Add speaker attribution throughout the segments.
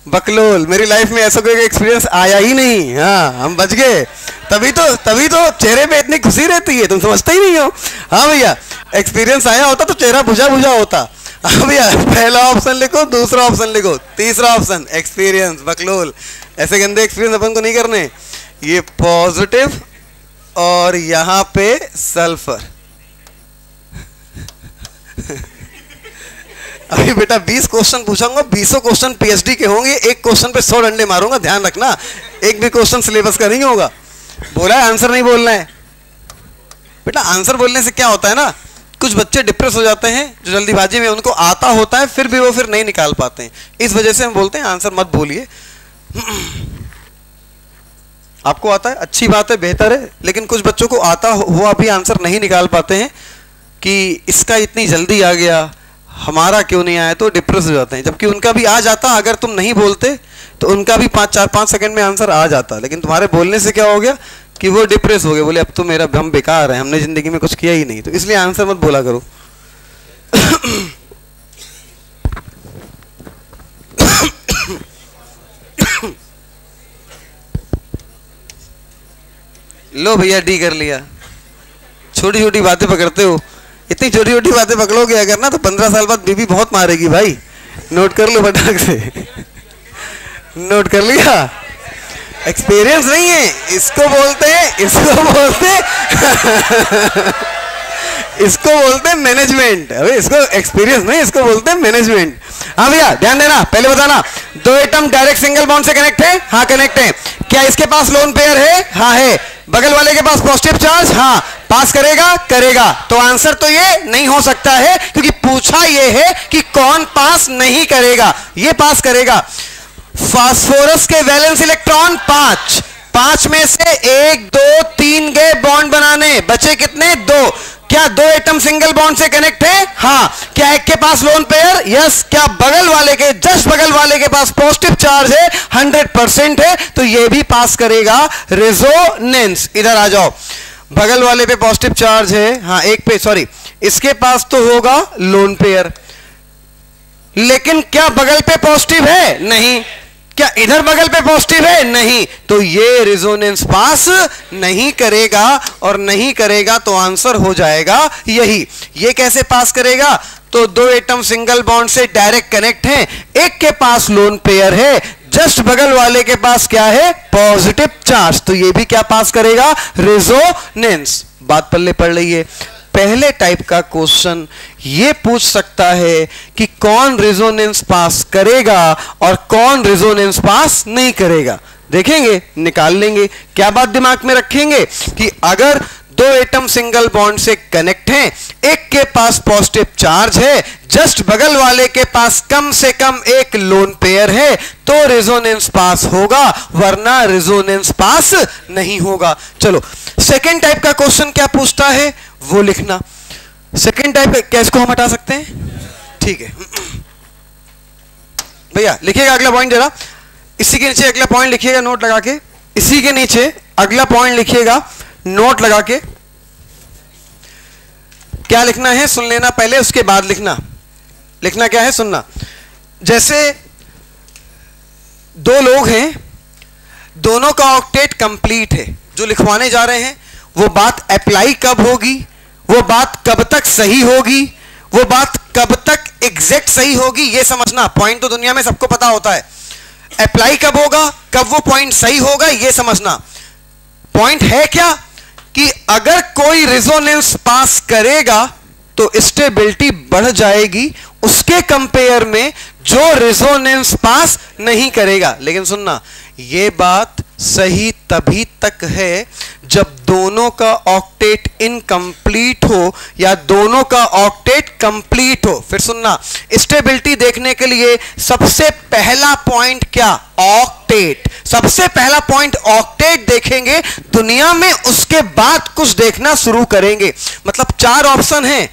Speaker 1: बकलोल। मेरी लाइफ में ऐसा कोई एक्सपीरियंस आया ही नहीं। हाँ, हम बच गए। तभी तो चेहरे पे इतनी खुशी रहती है, तुम समझते ही नहीं हो। हाँ भैया, एक्सपीरियंस आया होता तो चेहरा बुझा बुझा होता। हाँ भैया, पहला ऑप्शन लिखो, दूसरा ऑप्शन लिखो, तीसरा ऑप्शन एक्सपीरियंस, बकलोल। ऐसे गंदे एक्सपीरियंस अपन को नहीं करने। ये पॉजिटिव और यहाँ पे सल्फर। अभी बेटा 20 क्वेश्चन पूछूंगा, 20 क्वेश्चन पीएचडी के होंगे, एक क्वेश्चन पे 100 डंडे मारूंगा, ध्यान रखना। एक भी क्वेश्चन सिलेबस का नहीं होगा। बोला है आंसर नहीं बोलना है बेटा। आंसर बोलने से क्या होता है ना, कुछ बच्चे डिप्रेस हो जाते हैं जो जल्दीबाजी में उनको आता होता है, फिर भी वो फिर नहीं निकाल पाते हैं। इस वजह से हम बोलते हैं आंसर मत बोलिए। आपको आता है, अच्छी बात है, बेहतर है, लेकिन कुछ बच्चों को आता हुआ भी आंसर नहीं निकाल पाते हैं कि इसका इतनी जल्दी आ गया, हमारा क्यों नहीं आया, तो डिप्रेस हो जाते हैं। जबकि उनका भी आ जाता, अगर तुम नहीं बोलते तो उनका भी 4-5 सेकंड में आंसर आ जाता। लेकिन तुम्हारे बोलने से क्या हो गया कि वो डिप्रेस हो गए, बोले अब तो मेरा हम बेकार है, हमने जिंदगी में कुछ किया ही नहीं। तो इसलिए आंसर मत बोला करो। लो भैया, डी कर लिया। छोटी छोटी बातें पकड़ते हो, इतनी छोटी छोटी बातें पकड़ोगे अगर ना तो 15 साल बाद बीबी बहुत मारेगी भाई। नोट कर लो फटाक से। नोट कर लिया। एक्सपीरियंस नहीं है, इसको बोलते मैनेजमेंट। अबे इसको एक्सपीरियंस नहीं, इसको बोलते हैं मैनेजमेंट। हाँ भैया ध्यान देना, पहले बताना, 2 एटम डायरेक्ट सिंगल बॉन्ड से कनेक्ट है? हाँ कनेक्ट है। क्या इसके पास लोन पेयर है? हाँ है। बगल वाले के पास पॉजिटिव चार्ज? हाँ। पास करेगा? करेगा। तो आंसर तो ये नहीं हो सकता है, क्योंकि पूछा ये है कि कौन पास नहीं करेगा। ये पास करेगा। फास्फोरस के वैलेंस इलेक्ट्रॉन 5 में से 1 2 3 गए बॉन्ड बनाने, बचे कितने? 2। क्या 2 एटम सिंगल बॉन्ड से कनेक्ट है? हाँ। क्या एक के पास लोन पेयर? यस। क्या बगल वाले के, जस्ट बगल वाले के पास पॉजिटिव चार्ज है? 100% है, तो ये भी पास करेगा रेजोनेंस। इधर आ जाओ, बगल वाले पे पॉजिटिव चार्ज है, हाँ एक पे, सॉरी, इसके पास तो होगा लोन पेयर, लेकिन क्या बगल पे पॉजिटिव है? नहीं। क्या इधर बगल पे पॉजिटिव है? नहीं। तो ये रेजोनेंस पास नहीं करेगा, और नहीं करेगा तो आंसर हो जाएगा यही। ये कैसे पास करेगा? तो 2 एटम सिंगल बॉन्ड से डायरेक्ट कनेक्ट हैं, एक के पास लोन पेयर है, जस्ट बगल वाले के पास क्या है? पॉजिटिव चार्ज, तो ये भी क्या पास करेगा? रेजोनेंस। बात पल्ले पड़ रही है। पहले टाइप का क्वेश्चन ये पूछ सकता है कि कौन रेजोनेंस पास करेगा और कौन रेजोनेंस पास नहीं करेगा। देखेंगे, निकाल लेंगे। क्या बात दिमाग में रखेंगे कि अगर 2 एटम सिंगल बॉन्ड से कनेक्ट हैं, एक के पास पॉजिटिव चार्ज है, जस्ट बगल वाले के पास कम से कम एक लोन पेयर है, तो रेजोनेंस पास होगा, वरना रेजोनेंस पास नहीं होगा। चलो सेकेंड टाइप का क्वेश्चन क्या पूछता है वो लिखना। सेकेंड टाइप क्या इसको हम हटा सकते हैं? ठीक है भैया, लिखिएगा अगला पॉइंट जरा। इसी के नीचे अगला पॉइंट लिखिएगा नोट लगा के। इसी के नीचे अगला पॉइंट लिखिएगा नोट लगा के। क्या लिखना है सुन लेना पहले, उसके बाद लिखना। लिखना क्या है सुनना। जैसे 2 लोग हैं, दोनों का ऑक्टेट कंप्लीट है। जो लिखवाने जा रहे हैं वो बात अप्लाई कब होगी, वो बात कब तक सही होगी, वो बात कब तक एग्जैक्ट सही होगी, ये समझना। पॉइंट तो दुनिया में सबको पता होता है, अप्लाई कब होगा, कब वो पॉइंट सही होगा, ये समझना। पॉइंट है क्या कि अगर कोई रेजोनेंस पास करेगा तो स्टेबिलिटी बढ़ जाएगी उसके कंपेयर में जो रेजोनेंस पास नहीं करेगा। लेकिन सुनना, ये बात सही तभी तक है जब दोनों का ऑक्टेट इनकम्प्लीट हो या दोनों का ऑक्टेट कंप्लीट हो। फिर सुनना, स्टेबिलिटी देखने के लिए सबसे पहला पॉइंट क्या? ऑक्टेट। सबसे पहला पॉइंट ऑक्टेट देखेंगे दुनिया में, उसके बाद कुछ देखना शुरू करेंगे। मतलब 4 ऑप्शन हैं,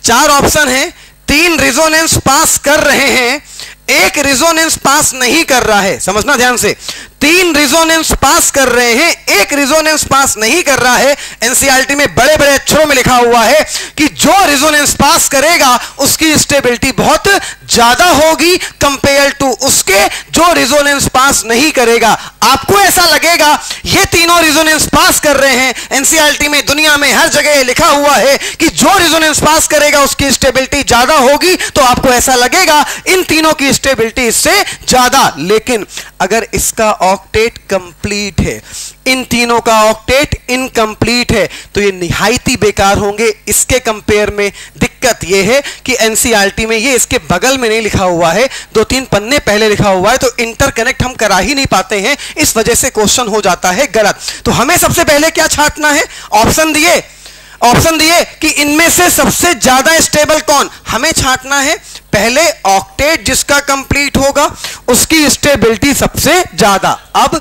Speaker 1: 4 ऑप्शन हैं, 3 रेजोनेंस पास कर रहे हैं, 1 रेजोनेंस पास नहीं कर रहा है। समझना ध्यान से, 3 रेजोनेंस पास कर रहे हैं, 1 रेजोनेंस पास नहीं कर रहा है। एनसीईआरटी में बड़े बड़े अक्षरों में लिखा हुआ है कि जो रेजोनेंस पास करेगा उसकी स्टेबिलिटी बहुत ज्यादा होगी कंपेयर टू उसके जो रेजोनेंस पास नहीं करेगा। आपको ऐसा लगेगा ये तीनों रेजोनेंस पास कर रहे हैं, एनसीईआरटी में, दुनिया में हर जगह लिखा हुआ है कि जो रेजोनेंस पास करेगा उसकी स्टेबिलिटी ज्यादा होगी, तो आपको ऐसा लगेगा इन तीनों की स्टेबिलिटी इससे ज्यादा। लेकिन अगर इसका ऑक्टेट कंप्लीट है, इन तीनों का ऑक्टेट इनकंप्लीट है, तो ये निहायती बेकार होंगे। इसके कंपेयर में दिक्कत ये है कि एनसीईआरटी में ये इसके बगल में नहीं लिखा हुआ है, 2-3 पन्ने पहले लिखा हुआ है, तो इंटरकनेक्ट हम करा ही नहीं पाते हैं, इस वजह से क्वेश्चन हो जाता है गलत। तो हमें सबसे पहले क्या छांटना है? ऑप्शन दिए कि इनमें से सबसे ज्यादा स्टेबल कौन, हमें छांटना है पहले ऑक्टेट जिसका कंप्लीट होगा उसकी स्टेबिलिटी सबसे ज्यादा। अब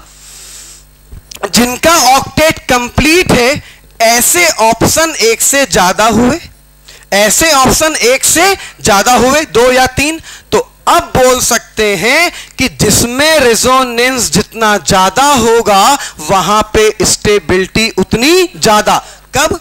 Speaker 1: जिनका ऑक्टेट कंप्लीट है, ऐसे ऑप्शन एक से ज्यादा हुए, ऐसे ऑप्शन एक से ज्यादा हुए, 2 या 3, तो अब बोल सकते हैं कि जिसमें रेजोनेंस जितना ज्यादा होगा वहां पे स्टेबिलिटी उतनी ज्यादा। कब?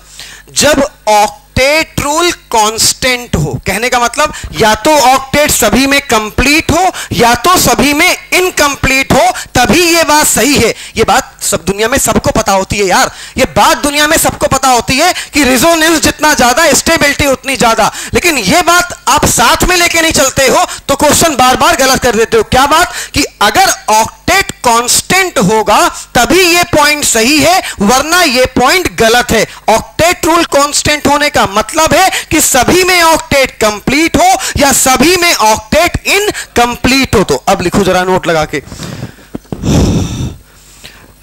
Speaker 1: जब ऑक्टेट रूल कांस्टेंट हो। कहने का मतलब या तो ऑक्टेट सभी में कंप्लीट हो या तो सभी में इनकंप्लीट हो, तभी ये बात सही है। ये बात सब दुनिया में सबको पता होती है यार, ये बात दुनिया में सबको पता होती है कि रेजोनेंस जितना ज्यादा स्टेबिलिटी उतनी ज्यादा। लेकिन ये बात आप साथ में लेके नहीं चलते हो तो क्वेश्चन बार बार गलत कर देते हो। क्या बात? कि अगर ऑक्टेट कांस्टेंट होगा तभी ये पॉइंट सही है, वरना ये पॉइंट गलत है। ऑक्टेट रूल कांस्टेंट होने का मतलब है कि सभी में ऑक्टेट कंप्लीट हो या सभी में ऑक्टेट इनकंप्लीट हो। तो अब लिखो जरा नोट लगा के,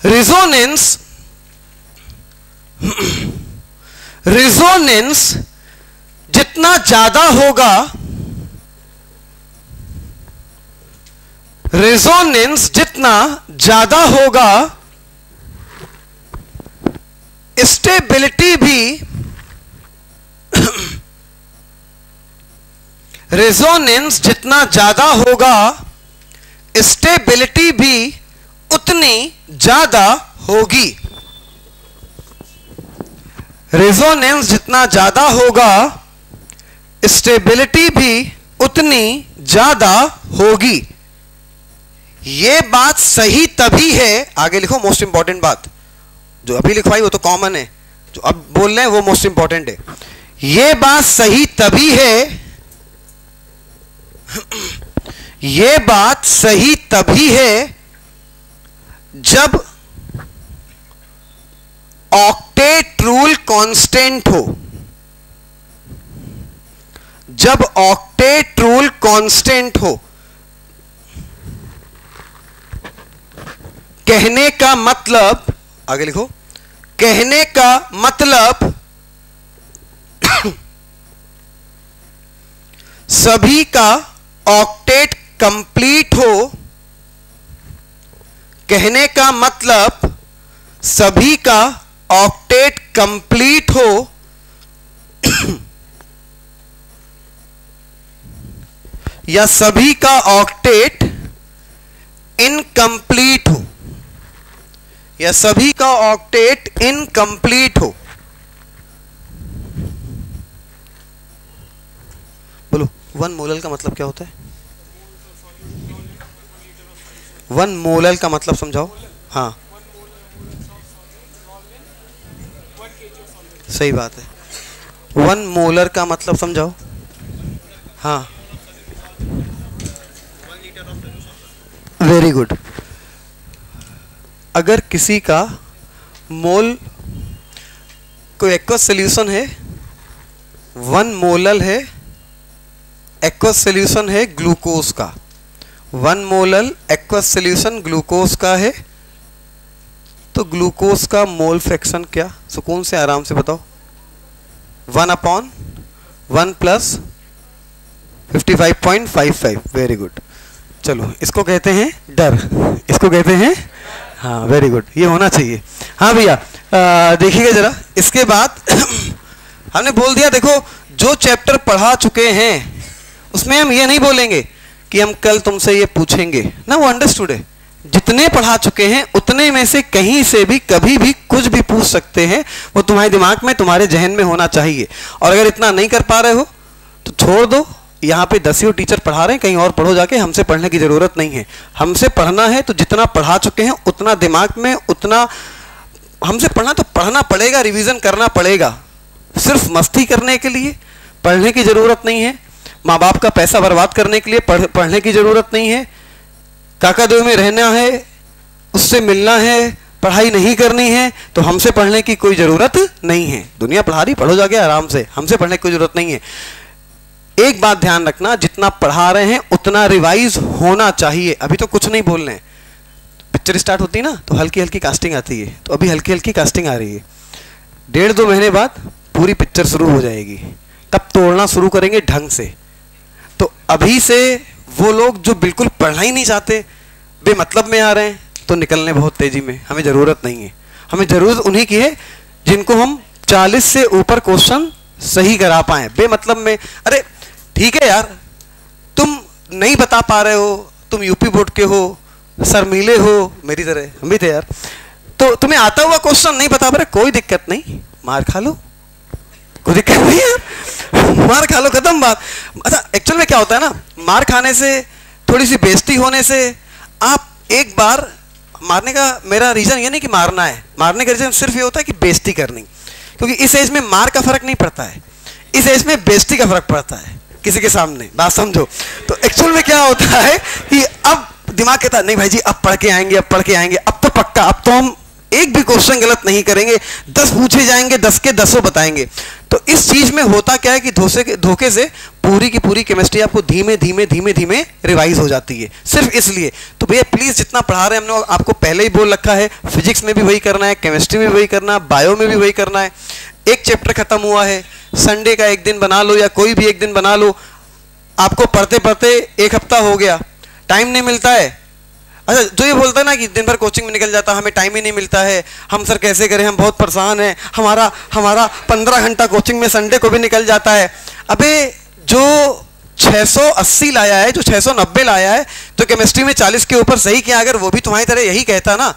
Speaker 1: रेजोनेंस जितना ज्यादा होगा, रेजोनेंस जितना ज्यादा होगा, स्टेबिलिटी भी रेजोनेंस जितना ज्यादा होगा, स्टेबिलिटी भी उतनी ज्यादा होगी। रेजोनेंस जितना ज्यादा होगा, स्टेबिलिटी भी उतनी ज्यादा होगी। यह बात सही तभी है, आगे लिखो मोस्ट इंपॉर्टेंट बात, जो अभी लिखवाई वो तो कॉमन है, जो अब बोल रहे हैं वो मोस्ट इंपॉर्टेंट है। यह बात सही तभी है, यह बात सही तभी है जब ऑक्टेट रूल कांस्टेंट हो। जब ऑक्टेट रूल कांस्टेंट हो, कहने का मतलब, आगे लिखो, कहने का मतलब सभी का ऑक्टेट कंप्लीट हो, कहने का मतलब सभी का ऑक्टेट कंप्लीट हो या सभी का ऑक्टेट इनकंप्लीट हो, या सभी का ऑक्टेट इनकंप्लीट हो। बोलो, 1 मोलल का मतलब क्या होता है? 1 मोलल का मतलब समझाओ। हाँ, सही बात है। 1 मोलर का मतलब समझाओ। हाँ, वेरी गुड। अगर किसी का मोल, कोई एक्वस सॉल्यूशन है, 1 मोलल है, एक्वस सॉल्यूशन है ग्लूकोज का, 1 मोलल एक्वस सॉल्यूशन ग्लूकोज का है, तो ग्लूकोज का मोल फ्रैक्शन क्या? सुकून से आराम से बताओ। 1/1 प्लस 55.55। Very good. चलो, इसको कहते हैं डर, इसको कहते हैं, हाँ वेरी गुड, ये होना चाहिए। हाँ भैया, देखिएगा जरा, इसके बाद हमने बोल दिया, देखो जो चैप्टर पढ़ा चुके हैं उसमें हम ये नहीं बोलेंगे कि हम कल तुमसे ये पूछेंगे ना, वो अंडरस्टूड है। जितने पढ़ा चुके हैं उतने में से कहीं से भी कभी भी कुछ भी पूछ सकते हैं, वो तुम्हारे दिमाग में, तुम्हारे जहन में होना चाहिए। और अगर इतना नहीं कर पा रहे हो तो छोड़ दो यहाँ पे 10 टीचर पढ़ा रहे हैं, कहीं और पढ़ो जाके, हमसे पढ़ने की ज़रूरत नहीं है। हमसे पढ़ना है तो जितना पढ़ा चुके हैं उतना दिमाग में, उतना हमसे पढ़ना तो पढ़ना पड़ेगा, रिवीजन करना पड़ेगा। सिर्फ मस्ती करने के लिए पढ़ने की ज़रूरत नहीं है, माँ बाप का पैसा बर्बाद करने के लिए पढ़ने की ज़रूरत नहीं है, काका देव में रहना है, उससे मिलना है, पढ़ाई नहीं करनी है, तो हमसे पढ़ने की कोई ज़रूरत नहीं है। दुनिया पढ़ा रही, पढ़ो जाके आराम से, हमसे पढ़ने की कोई ज़रूरत नहीं है। एक बात ध्यान रखना, जितना पढ़ा रहे हैं उतना रिवाइज होना चाहिए। अभी तो कुछ नहीं बोल रहे हैं, पिक्चर स्टार्ट होती है ना तो हल्की हल्की कास्टिंग आती है, तो अभी हल्की हल्की कास्टिंग आ रही है। 1.5-2 महीने बाद पूरी पिक्चर शुरू हो जाएगी, तब तोड़ना शुरू करेंगे ढंग से। तो अभी से वो लोग जो बिल्कुल पढ़ना ही नहीं चाहते, बेमतलब में आ रहे हैं, तो निकलने बहुत तेजी में। हमें ज़रूरत नहीं है, हमें ज़रूरत उन्हीं की है जिनको हम 40 से ऊपर क्वेश्चन सही करा पाए बेमतलब में। अरे ठीक है यार, तुम नहीं बता पा रहे हो, तुम यूपी बोर्ड के हो, शर्मीले हो, मेरी तरह हम भी थे यार, तो तुम्हें आता हुआ क्वेश्चन नहीं बता पा रहे, कोई दिक्कत नहीं, मार खा लो, कोई दिक्कत नहीं है, मार खा लो, खत्म बात। अच्छा एक्चुअल में क्या होता है ना, मार खाने से, थोड़ी सी बेइज्जती होने से, आप एक बार मारने का मेरा रीजन ये नहीं कि मारना है, मारने का रीजन सिर्फ ये होता है कि बेइज्जती करनी, क्योंकि इस एज में मार का फर्क नहीं पड़ता है, इस एज में बेइज्जती का फर्क पड़ता है किसी के सामने, बात समझो। तो एक्चुअल में क्या होता है कि अब दिमाग कहता है नहीं भाई जी अब पढ़ के आएंगे, अब पढ़ के आएंगे, अब तो पक्का, अब तो हम एक भी क्वेश्चन गलत नहीं करेंगे, 10 पूछे जाएंगे, 10 के 10 बताएंगे। तो इस चीज में होता क्या है कि धोखे से पूरी की पूरी केमिस्ट्री आपको धीमे धीमे धीमे धीमे रिवाइज हो जाती है, सिर्फ इसलिए। तो भैया प्लीज जितना पढ़ा रहे हैं हमने आपको पहले ही बोल रखा है, फिजिक्स में भी वही करना है, केमिस्ट्री में भी वही करना है, बायो में भी वही करना है। एक चैप्टर खत्म हुआ है, संडे का एक दिन बना लो या कोई भी एक दिन बना लो, आपको पढ़ते पढ़ते 1 हफ्ता हो गया, टाइम नहीं मिलता है। अच्छा जो ये बोलता है ना कि दिन भर कोचिंग में निकल जाता है, हमें टाइम ही नहीं मिलता है, हम सर कैसे करें, हम बहुत परेशान हैं, हमारा 15 घंटा कोचिंग में संडे को भी निकल जाता है। अबे जो 680 लाया है, जो 690 लाया है, तो केमिस्ट्री में 40 के ऊपर सही किया, अगर वो भी तुम्हारी तरह यही कहता ना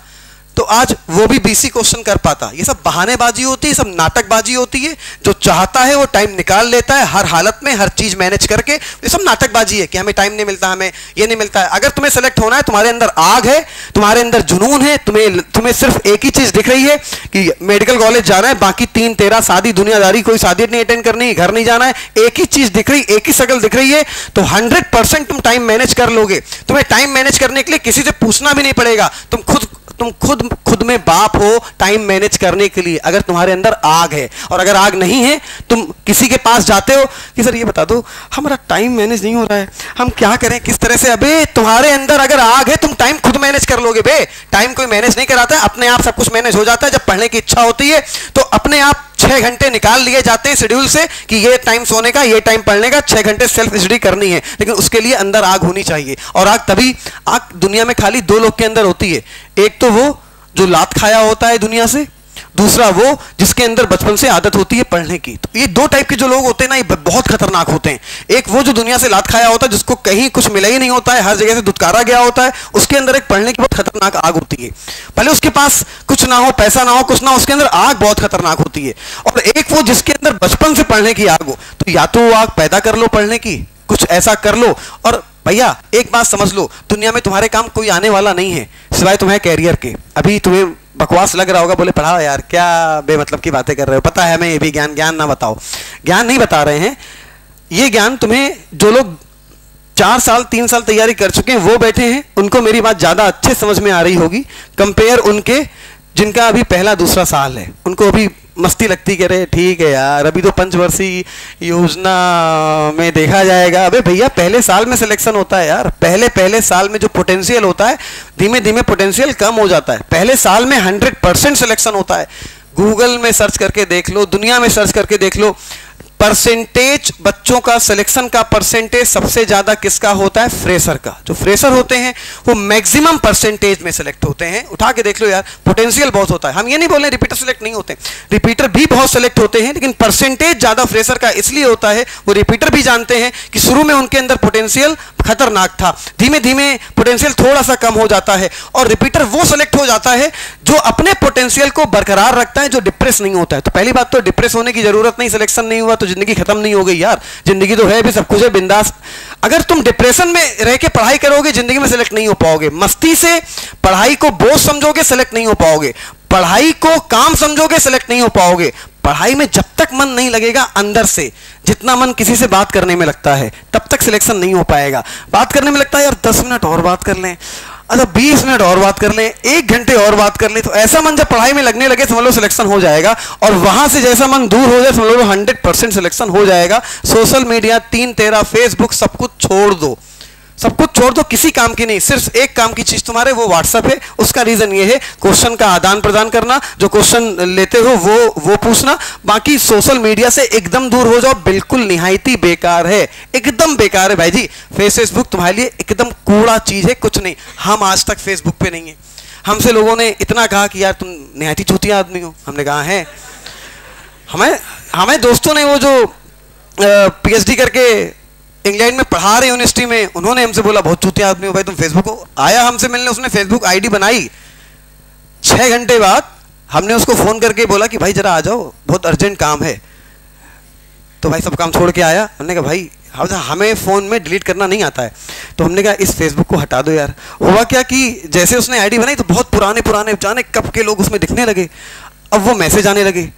Speaker 1: तो आज वो भी BC क्वेश्चन कर पाता। ये सब बहानेबाजी होती है, सब नाटकबाजी होती है। जो चाहता है वो टाइम निकाल लेता है हर हालत में, हर चीज मैनेज करके। ये सब नाटकबाजी है कि हमें टाइम नहीं मिलता, हमें ये नहीं मिलता है। अगर तुम्हें सेलेक्ट होना है, तुम्हारे अंदर आग है, तुम्हारे अंदर जुनून है, तुम्हें सिर्फ एक ही चीज दिख रही है कि मेडिकल कॉलेज जाना है, बाकी 3-13 शादी दुनियादारी, कोई शादी नहीं अटेंड करनी, घर नहीं जाना है, एक ही चीज दिख रही, एक ही शक्ल दिख रही है, तो 100% तुम टाइम मैनेज कर लोगे। तुम्हें टाइम मैनेज करने के लिए किसी से पूछना भी नहीं पड़ेगा, तुम खुद में बाप हो टाइम मैनेज करने के लिए, अगर तुम्हारे अंदर आग है। और अगर आग नहीं है, तुम किसी के पास जाते हो कि सर ये बता दो हमारा टाइम मैनेज नहीं हो रहा है, हम क्या करें, किस तरह से। अबे तुम्हारे अंदर अगर आग है, तुम टाइम खुद मैनेज कर लोगे बे। टाइम कोई मैनेज नहीं कराता है, अपने आप सब कुछ मैनेज हो जाता है। जब पढ़ने की इच्छा होती है तो अपने आप 6 घंटे निकाल लिए जाते हैं शेड्यूल से कि ये टाइम सोने का, ये टाइम पढ़ने का, 6 घंटे सेल्फ स्टडी करनी है। लेकिन उसके लिए अंदर आग होनी चाहिए। और आग दुनिया में खाली 2 लोग के अंदर होती है, एक तो वो जो लात खाया होता है दुनिया से, दूसरा वो जिसके अंदर बचपन से आदत होती है पढ़ने की। तो ये 2 टाइप के जो लोग होते हैं ना, ये बहुत खतरनाक होते हैं। एक वो जो दुनिया से लात खाया होता है, जिसको कहीं कुछ मिला ही नहीं होता है, हर जगह से दुत्कारा गया होता है, उसके अंदर एक पढ़ने की बहुत खतरनाक आग होती है। भले उसके पास कुछ ना हो, पैसा ना हो, कुछ ना हो, उसके अंदर आग बहुत खतरनाक होती है। और एक वो जिसके अंदर बचपन से पढ़ने की आग हो, तो या तो वो आग पैदा कर लो पढ़ने की, कुछ ऐसा कर लो। और भैया एक बात समझ लो, दुनिया में तुम्हारे काम कोई आने वाला नहीं है सिवाय तुम्हें कैरियर के। अभी तुम्हें बकवास लग रहा होगा, बोले पढ़ाओ यार, क्या बेमतलब की बातें कर रहे हो, पता है हमें ये भी ज्ञान ना बताओ। ज्ञान नहीं बता रहे हैं, ये ज्ञान तुम्हें जो लोग 4 साल 3 साल तैयारी कर चुके हैं वो बैठे हैं, उनको मेरी बात ज्यादा अच्छे समझ में आ रही होगी कंपेयर उनके जिनका अभी पहला दूसरा साल है। उनको अभी मस्ती लगती कह रहे ठीक है यार, अभी तो पंचवर्षीय योजना में देखा जाएगा। अबे भैया पहले साल में सिलेक्शन होता है यार, पहले साल में जो पोटेंशियल होता है, धीमे धीमे पोटेंशियल कम हो जाता है। पहले साल में 100% सिलेक्शन होता है। गूगल में सर्च करके देख लो, दुनिया में सर्च करके देख लो, परसेंटेज बच्चों का सिलेक्शन का परसेंटेज सबसे ज्यादा किसका होता है? फ्रेशर का। जो फ्रेशर होते हैं वो मैक्सिमम परसेंटेज में सिलेक्ट होते हैं। उठा के देख लो यार, पोटेंशियल बहुत होता है। हम ये नहीं बोल रहे रिपीटर सिलेक्ट नहीं होते, रिपीटर भी बहुत सिलेक्ट होते हैं, लेकिन परसेंटेज ज्यादा फ्रेशर का इसलिए होता है, वो रिपीटर भी जानते हैं कि शुरू में उनके अंदर पोटेंशियल खतरनाक था। धीमे धीमे पोटेंशियल थोड़ा सा कम हो जाता है और रिपीटर वो सेलेक्ट हो जाता है जो अपने पोटेंशियल को बरकरार रखता है, जो डिप्रेस नहीं होता है। तो पहली बात तो डिप्रेस होने की जरूरत नहीं, सिलेक्शन नहीं हुआ तो जिंदगी खत्म नहीं हो गई यार, जिंदगी तो है भी, सब कुछ है, बिंदास। अगर तुम डिप्रेशन में रह के पढ़ाई करोगे जिंदगी में सेलेक्ट नहीं हो पाओगे। मस्ती से पढ़ाई को बोझ समझोगे सेलेक्ट नहीं हो पाओगे, पढ़ाई को काम समझोगे सेलेक्ट नहीं हो पाओगे। पढ़ाई में जब तक मन नहीं लगेगा अंदर से, जितना मन किसी से बात करने में लगता है तब तक सिलेक्शन नहीं हो पाएगा। बात करने में लगता है यार 10 मिनट और बात कर लें, अच्छा 20 मिनट और बात कर लें, 1 घंटे और बात कर लें, तो ऐसा मन जब पढ़ाई में लगने लगे समझ लो सिलेक्शन हो जाएगा। और वहां से जैसा मन दूर हो जाए समझ लो 100% सिलेक्शन हो जाएगा। सोशल मीडिया, 3 तेरा, फेसबुक, सब कुछ छोड़ दो, सब कुछ छोड़ दो, किसी काम की नहीं, सिर्फ एक काम की चीज तुम्हारे, वो व्हाट्सएप है। उसका रीजन ये है क्वेश्चन का आदान प्रदान करना, जो क्वेश्चन लेते हो वो पूछना। बाकी सोशल मीडिया से एकदम दूर हो जाओ, बिल्कुल निहायती बेकार है, एकदम बेकार है भाई जी। फेसबुक तुम्हारे लिए एकदम कूड़ा चीज है, कुछ नहीं। हम आज तक फेसबुक पे नहीं है। हमसे लोगों ने इतना कहा कि यार तुम निहायती चूतिया आदमी हो, हमने कहा है। हमें दोस्तों ने वो जो PhD करके इंग्लैंड में पढ़ा रहे यूनिवर्सिटी में, उन्होंने हमसे बोला बहुत चूतिया आदमी हो भाई तुम फेसबुक हो। आया हमसे मिलने, उसने फेसबुक आईडी बनाई, 6 घंटे बाद हमने उसको फोन करके बोला कि भाई जरा आ जाओ, बहुत अर्जेंट काम है। तो भाई सब काम छोड़ के आया। हमने कहा भाई हमें फोन में डिलीट करना नहीं आता है, तो हमने कहा इस फेसबुक को हटा दो यार। हुआ क्या कि जैसे उसने आईडी बनाई तो बहुत पुराने जाने कब के लोग उसमें दिखने लगे। अब वो मैसेज आने लगे,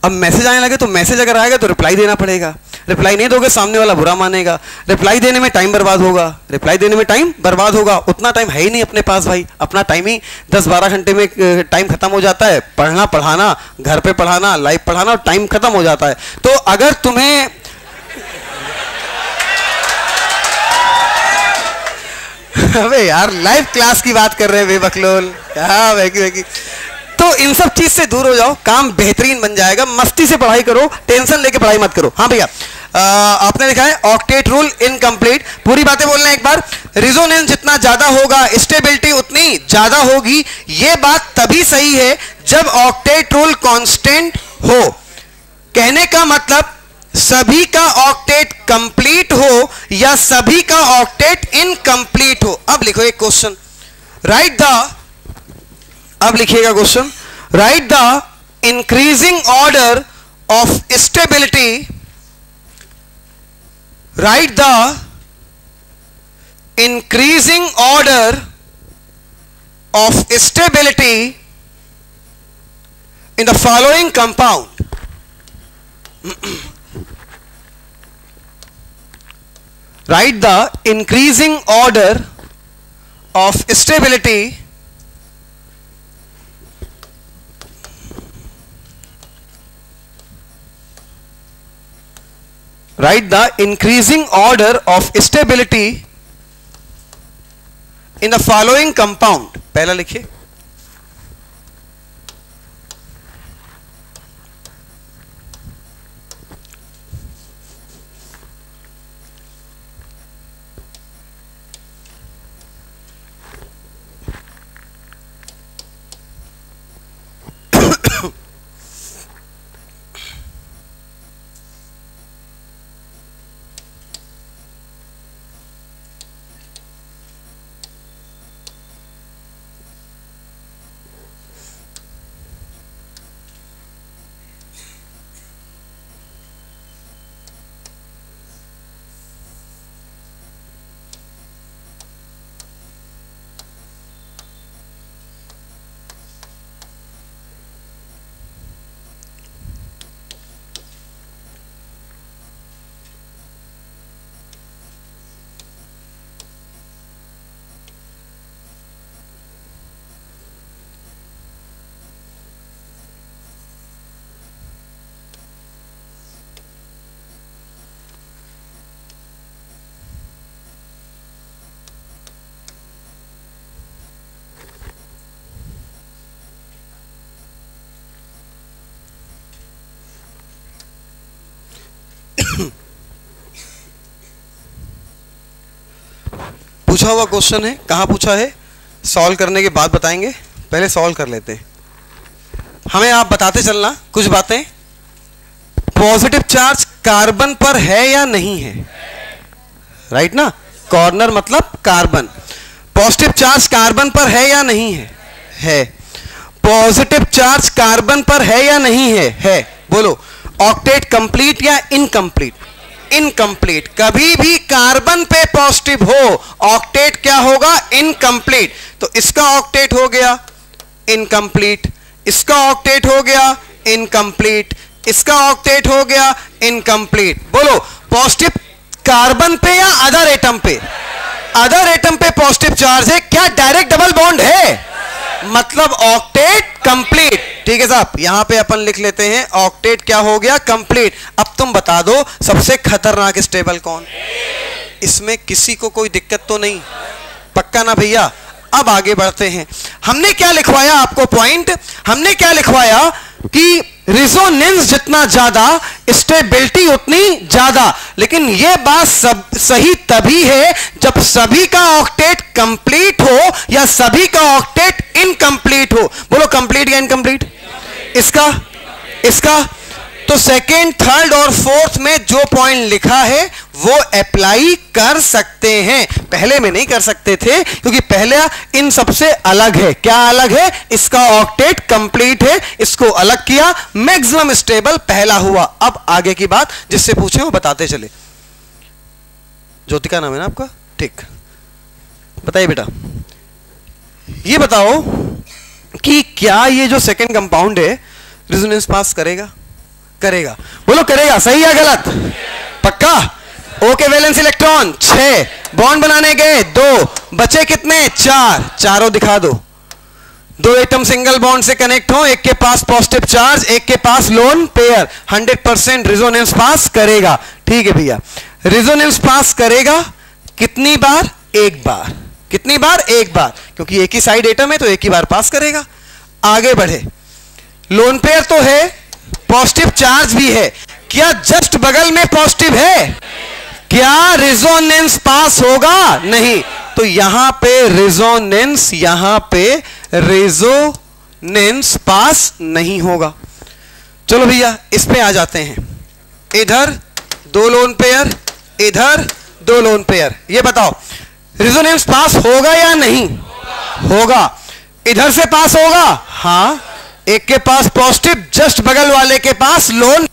Speaker 1: अब मैसेज आने लगे तो मैसेज अगर आएगा तो रिप्लाई देना पड़ेगा, रिप्लाई नहीं दोगे सामने वाला बुरा मानेगा, रिप्लाई देने में टाइम बर्बाद होगा, रिप्लाई देने में टाइम बर्बाद होगा। उतना टाइम है ही नहीं अपने पास भाई, अपना टाइम ही 10-12 घंटे में टाइम खत्म हो जाता है। पढ़ना, पढ़ाना, घर पे पढ़ाना, लाइव पढ़ाना, और टाइम खत्म हो जाता है। तो अगर तुम्हें अबे यार लाइव क्लास की बात कर रहे हैं बेबकलोल, हाँ वैकी। तो इन सब चीज से दूर हो जाओ, काम बेहतरीन बन जाएगा। मस्ती से पढ़ाई करो, टेंशन लेके पढ़ाई मत करो। हाँ भैया, आपने लिखा है ऑक्टेट रूल इनकम्प्लीट, पूरी बातें बोलना है एक बार। रिजोनेंस जितना ज्यादा होगा स्टेबिलिटी उतनी ज्यादा होगी। यह बात तभी सही है जब ऑक्टेट रूल कांस्टेंट हो। कहने का मतलब सभी का ऑक्टेट कंप्लीट हो या सभी का ऑक्टेट इनकम्प्लीट हो। अब लिखो एक क्वेश्चन, अब लिखिएगा question, right the increasing order of stability, right the increasing order of stability in the following compound. Write the increasing order of stability in the following compound। पहला लिखिए, पूछा हुआ क्वेश्चन है, कहाँ पूछा है, सॉल्व करने के बाद बताएंगे, पहले सॉल्व कर लेते हैं। हमें आप बताते चलना कुछ बातें। पॉजिटिव चार्ज कार्बन पर है या नहीं है, राइट ना? कॉर्नर मतलब कार्बन। पॉजिटिव चार्ज कार्बन पर है या नहीं है? है। पॉजिटिव चार्ज कार्बन पर है या नहीं है? है। बोलो ऑक्टेट कंप्लीट या इनकम्प्लीट? इनकम्प्लीट। कभी भी कार्बन पे पॉजिटिव हो ऑक्टेट क्या होगा? इनकम्प्लीट। तो इसका ऑक्टेट हो गया इनकम्प्लीट, इसका ऑक्टेट हो गया इनकम्प्लीट, इसका ऑक्टेट हो गया इनकम्प्लीट। बोलो पॉजिटिव कार्बन पे या अदर एटम पे? अदर एटम पे पॉजिटिव चार्ज है, क्या डायरेक्ट डबल बॉन्ड है? मतलब ऑक्टेट कंप्लीट। ठीक है साहब, यहां पे अपन लिख लेते हैं ऑक्टेट क्या हो गया? कंप्लीट। अब तुम बता दो सबसे खतरनाक स्टेबल कौन? इसमें किसी को कोई दिक्कत तो नहीं? पक्का ना भैया? अब आगे बढ़ते हैं। हमने क्या लिखवाया आपको पॉइंट? हमने क्या लिखवाया कि रिजोनेंस जितना ज्यादा स्टेबिलिटी उतनी ज्यादा। लेकिन यह बात सब सही तभी है जब सभी का ऑक्टेट कंप्लीट हो या सभी का ऑक्टेट इनकम्प्लीट हो। बोलो कंप्लीट या इनकम्प्लीट? इसका तो सेकेंड, थर्ड और फोर्थ में जो पॉइंट लिखा है वो अप्लाई कर सकते हैं, पहले में नहीं कर सकते थे क्योंकि पहले इन सबसे अलग है। क्या अलग है? इसका ऑक्टेट कंप्लीट है, इसको अलग किया, मैक्सिमम स्टेबल पहला हुआ। अब आगे की बात जिससे पूछे वो बताते चले। ज्योति का नाम है ना आपका? ठीक, बताइए बेटा, ये बताओ कि क्या ये जो सेकेंड कंपाउंड है रेजोनेंस पास करेगा? करेगा। बोलो करेगा। सही या गलत? पक्का? ओके, वैलेंस इलेक्ट्रॉन 6, बॉन्ड बनाने गए 2, बचे कितने? 4, चारों दिखा दो। 2 एटम सिंगल बॉन्ड से कनेक्ट हो, एक के पास पॉजिटिव चार्ज, एक के पास लोन पेयर, 100% रेजोनेंस पास करेगा। ठीक है भैया, रेजोनेंस पास करेगा कितनी बार? एक बार। कितनी बार? एक बार, क्योंकि एक ही साइड एटम है तो एक ही बार पास करेगा। आगे बढ़े, लोन पेयर तो है, पॉजिटिव चार्ज भी है, क्या जस्ट बगल में पॉजिटिव है? क्या रेजोनेंस पास होगा? नहीं। तो यहां पे रेजोनेंस, यहां पे रेजोनेंस पास नहीं होगा। चलो भैया इस पे आ जाते हैं। इधर 2 लोन पेयर, इधर 2 लोन पेयर। ये बताओ रेजोनेंस पास होगा या नहीं? होगा। इधर से पास होगा? हां, एक के पास पॉजिटिव, जस्ट बगल वाले के पास लोन।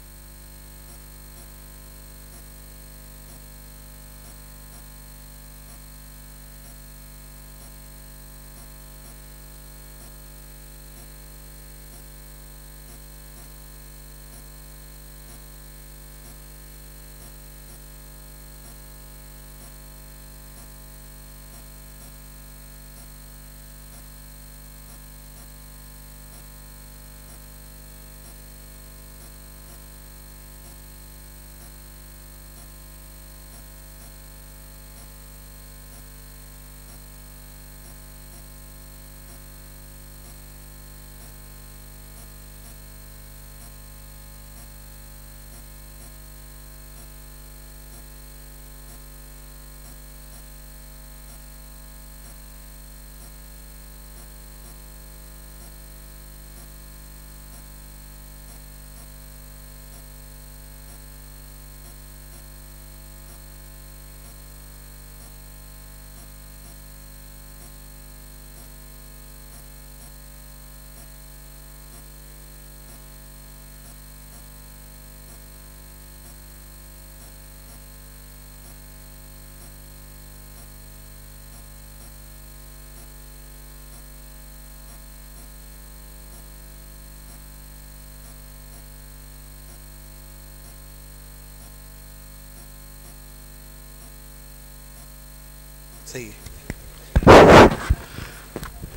Speaker 1: सही है।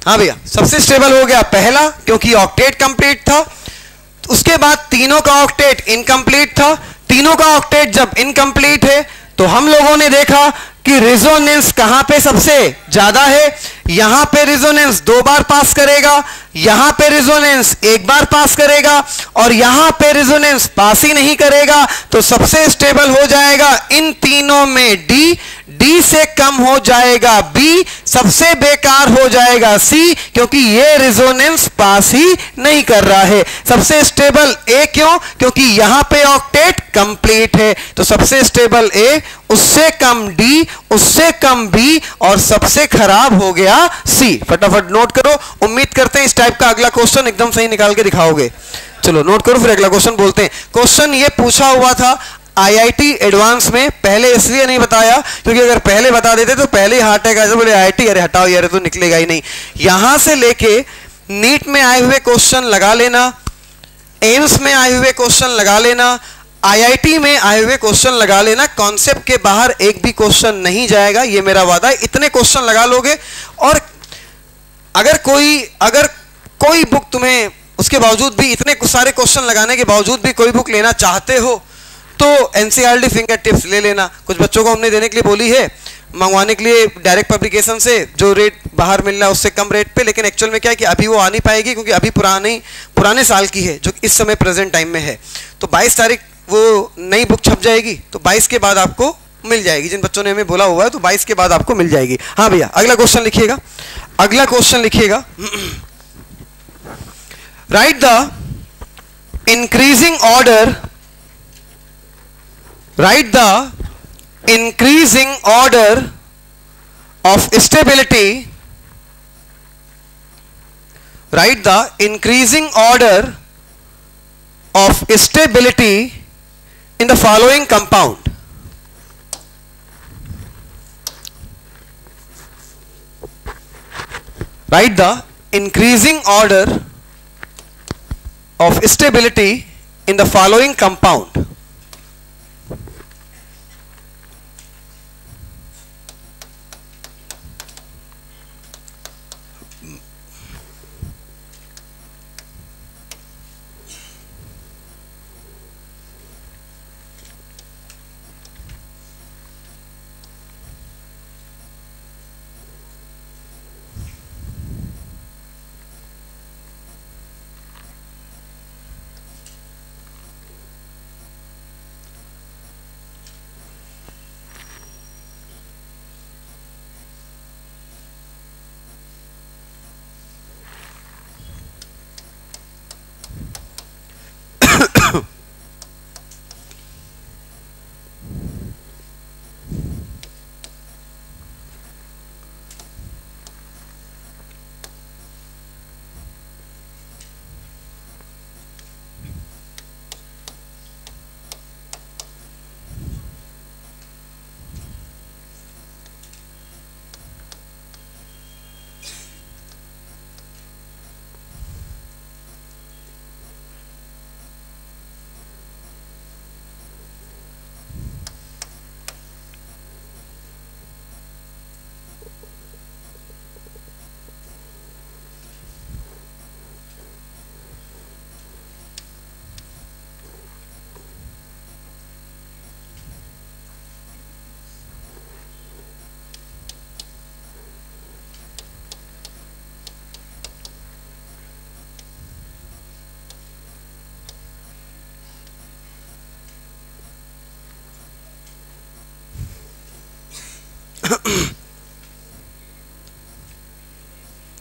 Speaker 1: हाँ भैया, सबसे स्टेबल हो गया पहला क्योंकि ऑक्टेट कंप्लीट था। उसके बाद तीनों का ऑक्टेट इनकम्प्लीट था। तीनों का ऑक्टेट जब इनकम्प्लीट है तो हम लोगों ने देखा कि रेजोनेंस कहां पे सबसे ज्यादा है। यहां पे रेजोनेंस 2 बार पास करेगा, यहां पे रेजोनेंस 1 बार पास करेगा और यहां पे रेजोनेंस पास ही नहीं करेगा। तो सबसे स्टेबल हो जाएगा इन तीनों में डी। डी से कम हो जाएगा, बी सबसे बेकार हो जाएगा, सी क्योंकि ये रिजोनेंस पास ही नहीं कर रहा है, सबसे स्टेबल ए क्यों, क्योंकि यहां पे ऑक्टेट कंप्लीट है, तो सबसे स्टेबल ए, उससे कम डी, उससे कम बी और सबसे खराब हो गया सी। फटाफट नोट करो, उम्मीद करते हैं इस टाइप का अगला क्वेश्चन एकदम सही निकाल के दिखाओगे। चलो नोट करो, फिर अगला क्वेश्चन बोलते हैं। क्वेश्चन ये पूछा हुआ था आईआईटी एडवांस में, पहले इसलिए नहीं बताया क्योंकि अगर पहले बता देते तो पहले ही हार्ट अटैक आ जाता, बोले आईआईटी अरे हटाओ यार तो निकलेगा ही नहीं। यहां से लेके नीट में आए हुए क्वेश्चन लगा लेना, एम्स में आए हुए क्वेश्चन लगा लेना, आईआईटी में आए हुए क्वेश्चन लगा लेना, कॉन्सेप्ट के बाहर एक भी क्वेश्चन नहीं जाएगा, ये मेरा वादा है। इतने क्वेश्चन लगा लोगे और अगर कोई बुक तुम्हें उसके बावजूद भी, इतने सारे क्वेश्चन लगाने के बावजूद भी कोई बुक लेना चाहते हो तो एनसीईआरटी फिंगर टिप्स ले लेना। कुछ बच्चों को हमने देने के लिए बोली है, मंगवाने के लिए डायरेक्ट पब्लिकेशन से, जो रेट बाहर मिल रहा है उससे कम रेट पे, लेकिन एक्चुअल में क्या है कि अभी वो आ नहीं पाएगी क्योंकि अभी पुराने साल की है जो इस समय प्रेजेंट टाइम में है। तो 22 तारीख वो नई बुक छप जाएगी, तो 22 के बाद आपको मिल जाएगी। जिन बच्चों ने हमें बोला हुआ है तो 22 के बाद आपको मिल जाएगी। हाँ भैया अगला क्वेश्चन लिखिएगा, अगला क्वेश्चन लिखिएगा। Right the increasing order, write the increasing order of stability, write the increasing order of stability in the following compound. Write the increasing order of stability in the following compound.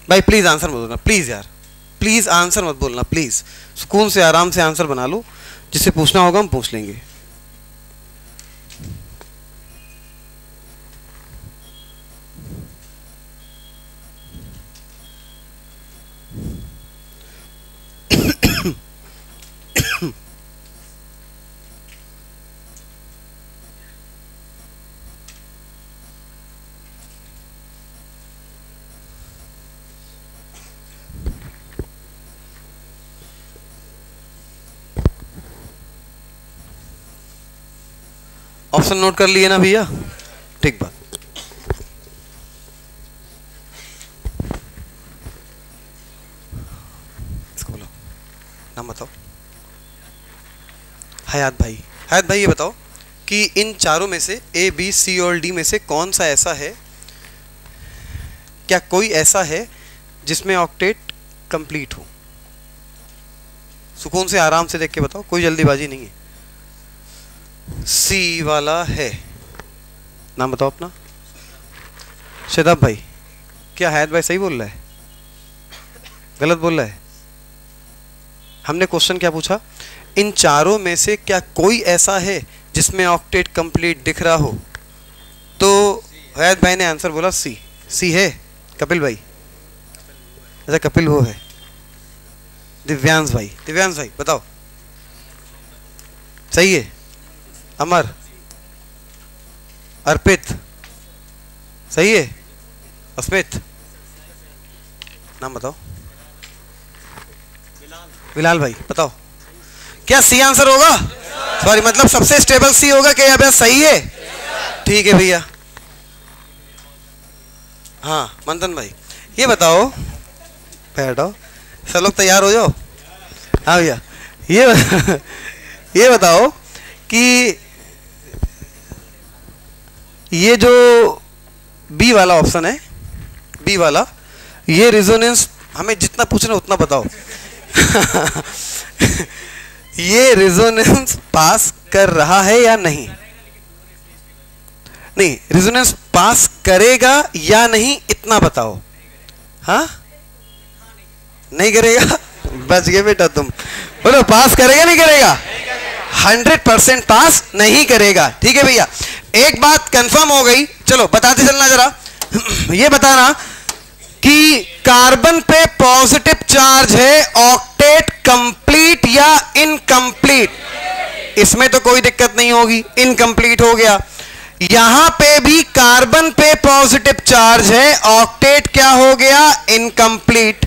Speaker 1: भाई please answer मत बोलना, please यार, please answer मत बोलना, please सुकून से आराम से आंसर बना लो, जिससे पूछना होगा हम पूछ लेंगे। ऑप्शन नोट कर लिए ना भैया? ठीक बात। इसको बोलो, नाम बताओ। हयात भाई। हयात भाई ये बताओ कि इन चारों में से ए बी सी और डी में से कौन सा ऐसा है, क्या कोई ऐसा है जिसमें ऑक्टेट कंप्लीट हो? सुकून से आराम से देख के बताओ, कोई जल्दीबाजी नहीं है। सी वाला है, नाम बताओ अपना। शदाब भाई, क्या हयात भाई सही बोल रहा है, गलत बोल रहा है? हमने क्वेश्चन क्या पूछा, इन चारों में से क्या कोई ऐसा है जिसमें ऑक्टेट कंप्लीट दिख रहा हो? तो हयात भाई ने आंसर बोला सी। सी है कपिल भाई? अच्छा कपिल वो है। दिव्यांश भाई, दिव्यांश भाई बताओ सही है? अमर, अर्पित सही है? अस्मित नाम बताओ। विलाल भाई बताओ, क्या सी आंसर होगा? सॉरी मतलब सबसे स्टेबल सी होगा क्या? यहाँ सही है? ठीक है भैया। हाँ मंथन भाई ये बताओ, बैठो सब लोग तैयार हो जाओ। हाँ भैया ये बताओ कि ये जो बी वाला ऑप्शन है, बी वाला, ये रिजोनेंस हमें जितना पूछना उतना बताओ ये रिजोनेंस पास कर रहा है या नहीं? नहीं, रिजोनेंस पास करेगा या नहीं इतना बताओ। हाँ नहीं करेगा? बच गए बेटा तुम। बोलो पास करेगा नहीं करेगा? 100% पास नहीं करेगा। ठीक है भैया, एक बात कंफर्म हो गई। चलो बताते चलना जरा ये बताना कि कार्बन पे पॉजिटिव चार्ज है, ऑक्टेट कंप्लीट या इनकम्प्लीट? इसमें तो कोई दिक्कत नहीं होगी, इनकम्प्लीट हो गया। यहां पे भी कार्बन पे पॉजिटिव चार्ज है, ऑक्टेट क्या हो गया? इनकम्प्लीट।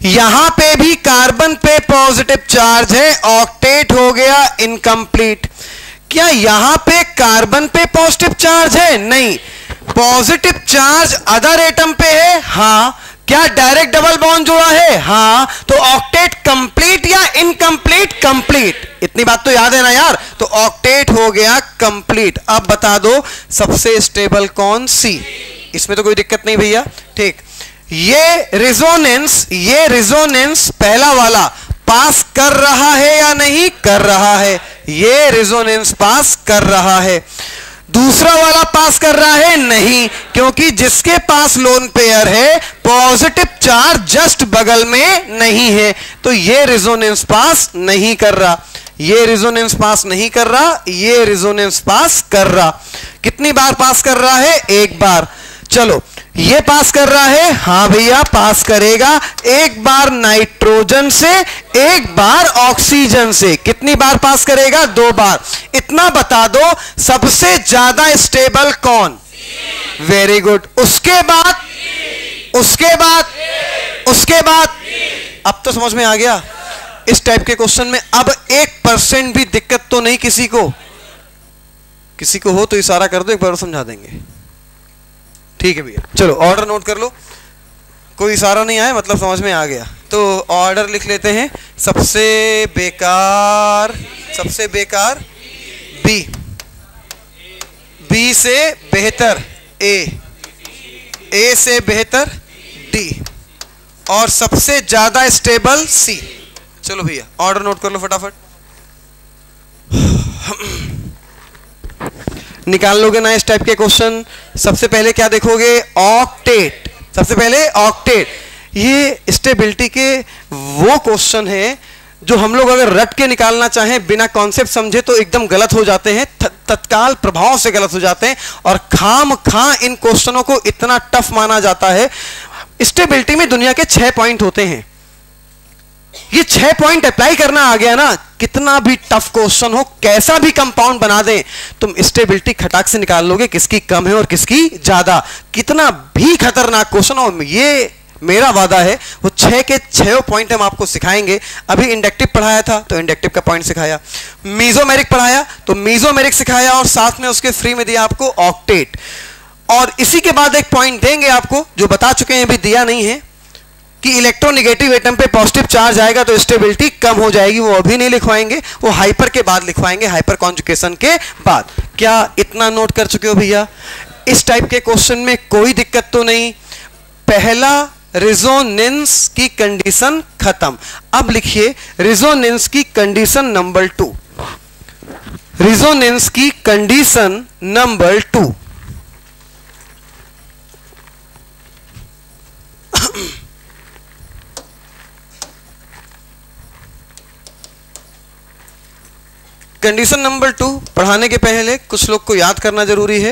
Speaker 1: यहां पे भी कार्बन पे पॉजिटिव चार्ज है, ऑक्टेट हो गया इनकम्प्लीट। क्या यहां पे कार्बन पे पॉजिटिव चार्ज है? नहीं। पॉजिटिव चार्ज अदर एटम पे है? हाँ। क्या डायरेक्ट डबल बॉन्ड जोड़ा है? हाँ। तो ऑक्टेट कंप्लीट या इनकम्प्लीट? कंप्लीट। इतनी बात तो याद है ना यार? तो ऑक्टेट हो गया कंप्लीट। अब बता दो सबसे स्टेबल कौन? सी। इसमें तो कोई दिक्कत नहीं भैया। ठीक, ये रिजोनेंस पहला वाला पास कर रहा है या नहीं कर रहा है? ये रिजोनेंस पास कर रहा है। दूसरा वाला पास कर रहा है? नहीं, क्योंकि जिसके पास लोन पेयर है पॉजिटिव चार्ज जस्ट बगल में नहीं है, तो ये रिजोनेंस पास नहीं कर रहा। ये रिजोनेंस पास नहीं कर रहा, ये रिजोनेंस पास कर रहा। कितनी बार पास कर रहा है? एक बार। चलो ये पास कर रहा है? हाँ भैया पास करेगा। एक बार नाइट्रोजन से, एक बार ऑक्सीजन से। कितनी बार पास करेगा? 2 बार। इतना बता दो सबसे ज्यादा स्टेबल कौन? Very good. उसके बाद अब तो समझ में आ गया। इस टाइप के क्वेश्चन में अब 1% भी दिक्कत तो नहीं किसी को? किसी को हो तो इशारा कर दो, एक बार समझा देंगे। ठीक है भैया, चलो ऑर्डर नोट कर लो। कोई इशारा नहीं आया मतलब समझ में आ गया। तो ऑर्डर लिख लेते हैं। सबसे बेकार बी, बी से बेहतर ए से बेहतर डी, और सबसे ज्यादा स्टेबल सी। चलो भैया ऑर्डर नोट कर लो फटाफट। निकाल लोगे ना इस टाइप के क्वेश्चन? सबसे पहले क्या देखोगे? ऑक्टेट। सबसे पहले ऑक्टेट। ये स्टेबिलिटी के वो क्वेश्चन है जो हम लोग अगर रट के निकालना चाहें बिना कॉन्सेप्ट समझे तो एकदम गलत हो जाते हैं, तत्काल प्रभाव से गलत हो जाते हैं, और खाम खा इन क्वेश्चनों को इतना टफ माना जाता है। स्टेबिलिटी में दुनिया के 6 पॉइंट होते हैं। ये 6 पॉइंट अप्लाई करना आ गया ना, कितना भी टफ क्वेश्चन हो, कैसा भी कंपाउंड बना दें, तुम स्टेबिलिटी खटाक से निकाल लोगे किसकी कम है और किसकी ज्यादा। कितना भी खतरनाक क्वेश्चन हो, ये मेरा वादा है, वो 6 के 6 पॉइंट हम आपको सिखाएंगे। अभी इंडक्टिव पढ़ाया था तो इंडक्टिव का पॉइंट सिखाया, मीजोमेरिक पढ़ाया तो मीजोमेरिक सिखाया, और साथ में उसके फ्री में दिया आपको ऑक्टेट। और इसी के बाद एक पॉइंट देंगे आपको जो बता चुके हैं, अभी दिया नहीं है, कि इलेक्ट्रोनेगेटिव एटम पे पॉजिटिव चार्ज आएगा तो स्टेबिलिटी कम हो जाएगी। वो अभी नहीं लिखवाएंगे, वो हाइपर के बाद लिखवाएंगे, हाइपर कॉन्जुगेशन के बाद। क्या इतना नोट कर चुके हो भैया? इस टाइप के क्वेश्चन में कोई दिक्कत तो नहीं। पहला रिजोनेंस की कंडीशन खत्म। अब लिखिए रिजोनेंस की कंडीशन नंबर 2। रिजोनेंस की कंडीशन नंबर 2, कंडीशन नंबर 2 पढ़ाने के पहले कुछ लोग को याद करना जरूरी है।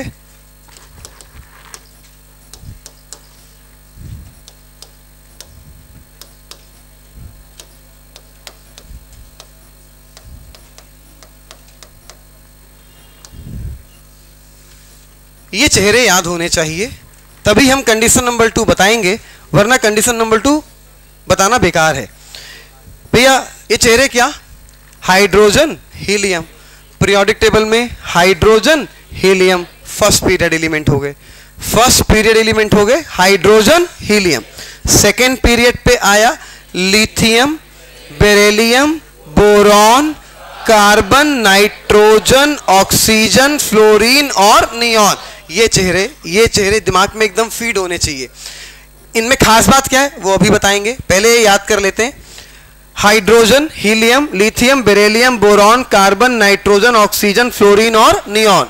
Speaker 1: ये चेहरे याद होने चाहिए, तभी हम कंडीशन नंबर 2 बताएंगे, वरना कंडीशन नंबर 2 बताना बेकार है। भैया ये चेहरे क्या, हाइड्रोजन हीलियम, पीरियोडिक टेबल में hydrogen helium first period element हो गए, फर्स्ट पीरियड एलिमेंट हो गए हाइड्रोजन हीलियम। सेकेंड पीरियड पे आया lithium, beryllium, boron, carbon, nitrogen, oxygen, fluorine और नियॉन। ये चेहरे दिमाग में एकदम फीड होने चाहिए। इनमें खास बात क्या है वो अभी बताएंगे, पहले ये याद कर लेते हैं। Hydrogen, helium, lithium, beryllium, boron, carbon, nitrogen, oxygen, fluorine और नियॉन।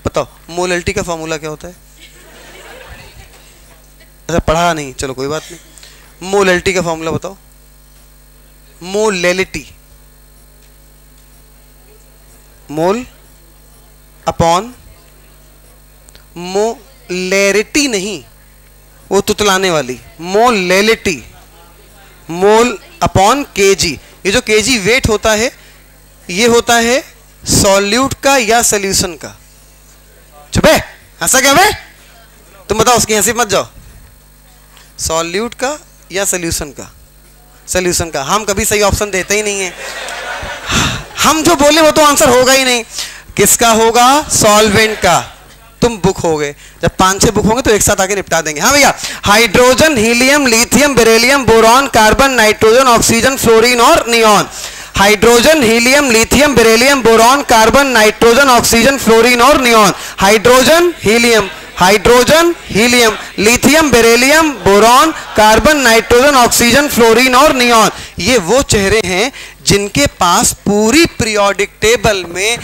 Speaker 1: बताओ मोलैलिटी का फॉर्मूला क्या होता है? अच्छा पढ़ा नहीं, चलो कोई बात नहीं। मोलैलिटी का फॉर्मूला बताओ। मोलैलिटी, मोल अपॉन, मोलैरिटी नहीं, वो तुतलाने वाली, मोलैलिटी, मोल अपॉन केजी। ये जो केजी वेट होता है ये होता है सॉल्यूट का या सॉल्यूशन का। चुप है, हंसा क्या बे? तुम बताओ, उसकी हंसी मत जाओ। सॉल्यूट का या सॉल्यूशन का? सॉल्यूशन का। हम कभी सही ऑप्शन देते ही नहीं है, हम जो बोले वो तो आंसर होगा ही नहीं। किसका होगा? सॉल्वेंट का। तुम बुक हो गए, जब 5-6 बुक होंगे तो एक साथ आके निपटा देंगे। हाँ भैया, hydrogen, helium, lithium, beryllium, boron, carbon, nitrogen, oxygen, fluorine और neon. Hydrogen, helium, lithium, beryllium, boron, carbon, nitrogen, oxygen, fluorine और neon. Hydrogen, helium, hydrogen, helium, lithium, beryllium, boron, carbon, nitrogen, oxygen, fluorine और neon. ये वो चेहरे हैं जिनके पास पूरी पीरियोडिक टेबल में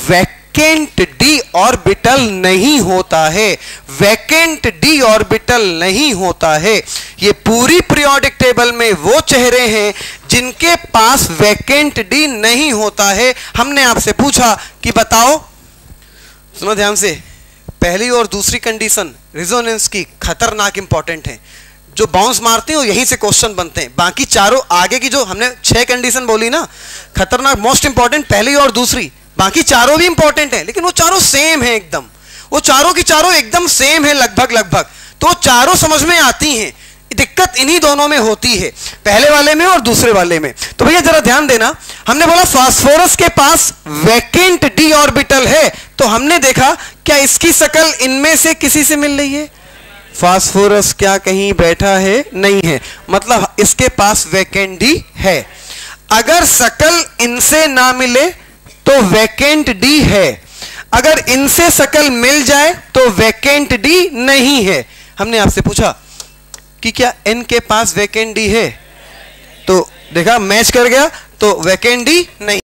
Speaker 1: वैकेंट डी ऑर्बिटल नहीं होता है, वैकेंट डी ऑर्बिटल नहीं होता है। ये पूरी पीरियोडिक टेबल में वो चेहरे हैं जिनके पास वैकेंट डी नहीं होता है। हमने आपसे पूछा कि बताओ, सुनो ध्यान से, पहली और दूसरी कंडीशन रिजोनेंस की खतरनाक इंपॉर्टेंट है। जो बाउंस मारते हैं वो यहीं से क्वेश्चन बनते हैं। बाकी चारों आगे की जो हमने 6 कंडीशन बोली ना, खतरनाक, मोस्ट इंपॉर्टेंट पहली और दूसरी, बाकी चारों भी इंपॉर्टेंट है, लेकिन वो चारों सेम है एकदम, वो चारों की चारों एकदम सेम है लगभग, तो चारों समझ में आती हैं। दिक्कत इन्हीं दोनों में होती है, पहले वाले में और दूसरे वाले में। तो भैया जरा ध्यान देना, हमने बोला फास्फोरस के पास वैकेंट डी ऑर्बिटल है, तो हमने देखा क्या इसकी शकल इनमें से किसी से मिल रही है? फास्फोरस क्या कहीं बैठा है? नहीं है, मतलब इसके पास वैकेंट डी है। अगर शकल इनसे ना मिले तो वैकेंट डी है, अगर इनसे शकल मिल जाए तो वैकेंट डी नहीं है। हमने आपसे पूछा कि क्या एन के पास वैकेंट डी है, तो देखा मैच कर गया, तो वैकेंट डी नहीं।